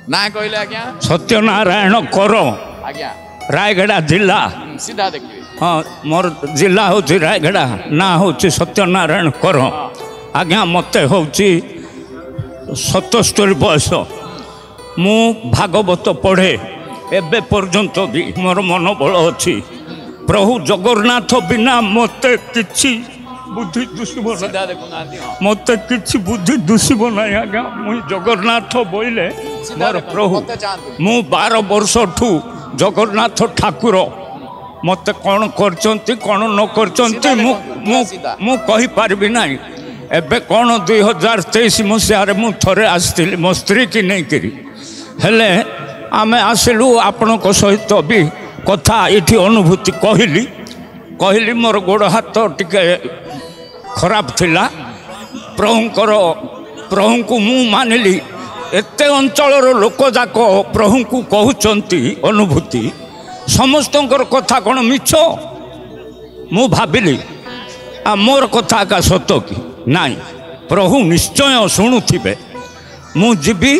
ना कहले आज्ञा सत्यनारायण कर आज्ञा रायगड़ा जिला सीधा देखिए हाँ मोर जिला हूँ रायगड़ा ना हूँ सत्यनारायण कर आज्ञा मत हूँ 77 बयस मु भागवत पढ़े एबे पर्यंत भी मोर मनोबल अच्छी प्रभु जगन्नाथ बिना मत कि बुद्धि दुषिब मत कि बुद्धि दुषिब ना आज्ञा मुई जगन्नाथ बोले मोर प्रभु मु 12 वर्ष ठू जगन्नाथ ठाकुर मत कौन करचंती कौन न करचंती मु कहि पारबी नाही एबे कौन 2023 मसीह मु थरे आसथिली मो स्त्री की नहीं करी हेले आमे आसिलु आपण को सहित भी कथा इठी अनुभूति कहली मोर गोड़ हाथ टिके खराब थिला प्रभु को मु मानिली एते अंचलर लोक जाक प्रभु को कहउचंती अनुभूति समस्तंकर कथा कौन मिछ मु भाविली आ मोर कथा का सत कि नाई प्रभु निश्चय शुणुथिबे मु जीवी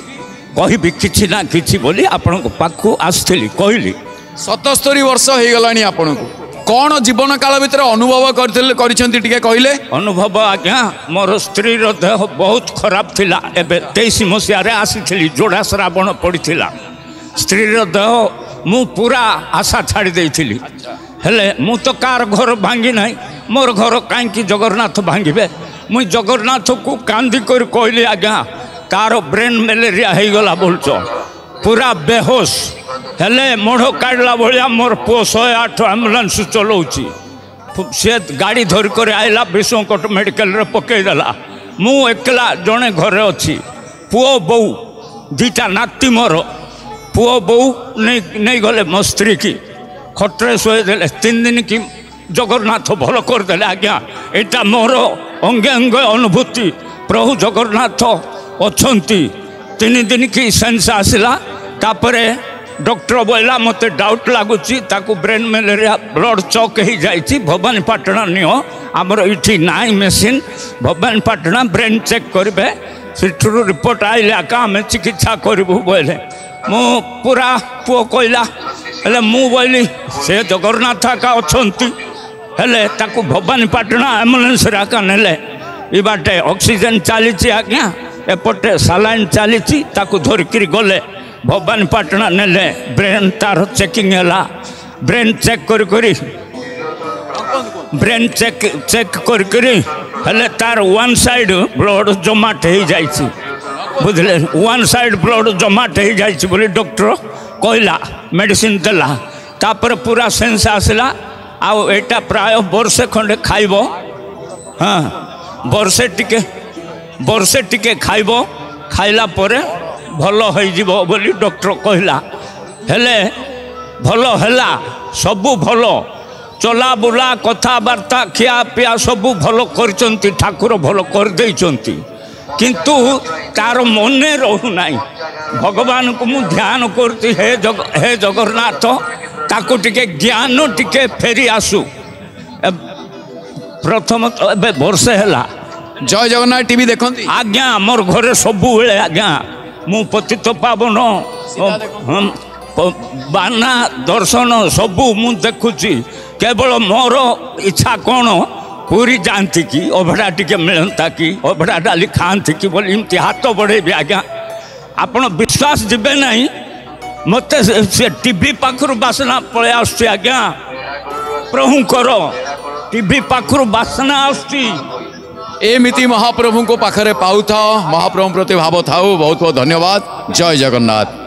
कहबी किछि ना किछि बोली आपण पाखु आसथिली कहली 77 वर्ष हो गलानी आपण को कौन जीवन काल भीतर अनुभव करछंती टिके कहले अनुभव आज्ञा मोर स्त्री रो देह बहुत खराब थिला एबे 23 मसीह रे आसीथिली जोड़ा श्रावण पड़िथिला स्त्री रो देह मु पूरा आशा छाड़ी देइथिली हेले मु तो कार घर भांगी नाही मोर घर कांकी जगन्नाथ भांगीबे मु जगन्नाथ को कांदी कर कहली आज्ञा कार ब्रेन मलेरिया हो गला बोलच पूरा बेहोश हेले मोढ़ काढ़ला भाया मोर पुओ 108 एम्बुलेंस चलाऊँगी सी गाड़ी धरिक आइला विष्णुकोट मेडिकल रे पकईदेला मु एकला जड़े घरे अच्छी पुओ बो दीटा नाती मोर पुओ बो नहीं गले मो स्त्री की खट्रे शोदेले 3 दिन की जगन्नाथ भल करदे आज्ञा यहाँ मोर अंगे अंगे अनुभूति प्रभु जगन्नाथ अच्छी 3 दिन की सेंस आसला तापरे डॉक्टर बोला मत डाउट लगुच ब्रेन मलेरिया ब्लड चक हो जाए भवानीपाटना नियो आमर इठी नाई मेसीन भवानीपाटना ब्रेन चेक करेंगे सेठू रिपोर्ट आइले आका आम चिकित्सा करूँ बोले मु पूरा पुओ कहला हेले मु बोली से जगन्नाथ आका अच्छी हेले ताकू भवानीपाटना एम्बुलेंस आका नेले ये बाटे ऑक्सीजन चली आज्ञा एपटे सालाइन चली धरिकी गले भवानीपाटना नेले ब्रेन तार चेकिंग है ब्रेन चेक ब्रेन चेक हेले तार वन साइड ब्लड जमाट हो जाइए बुझले वन साइड ब्लड जमाट हो जाइए बोली डॉक्टर कहला मेडिसिन देला तापर पूरा सेंस आसला आटा प्राय वर्षे खंडे खाइब हाँ वर्षे टिके खाइब खाइला परे भल हो बोली डॉक्टर कहला हेले भल हैला सबू भल चला बुला कथबार्ता खिया पिया सबू भल करचंती ठाकुर भल कर देइचंती किंतु तार मने रहूना भगवान को मु ध्यान करती हे जगन्नाथ ताकू टिके ज्ञान टिके फेरी आसू प्रथम ए वर्षे हैला जय जगन्नाथ टीवी देखती आज्ञा मोर घरे सबू बेले आज्ञा मु पतित पावन बाना दर्शन सबू मु देखुची केवल मोर इच्छा कौन पूरी जानती कि अभड़ा टिके मिलता कि अभड़ा डाली खाती कि बोली इमती हाथ बढ़ेबी आज्ञा आपण विश्वास दिबे नहीं मत से टीवी पाखर बासना पलि आसुची आज्ञा प्रभु कर टीवी पाखर बासना आसुची एमिति महाप्रभु को पाखरे पाऊ था महाप्रभु प्रति भाव था बहुत बहुत धन्यवाद जय जगन्नाथ।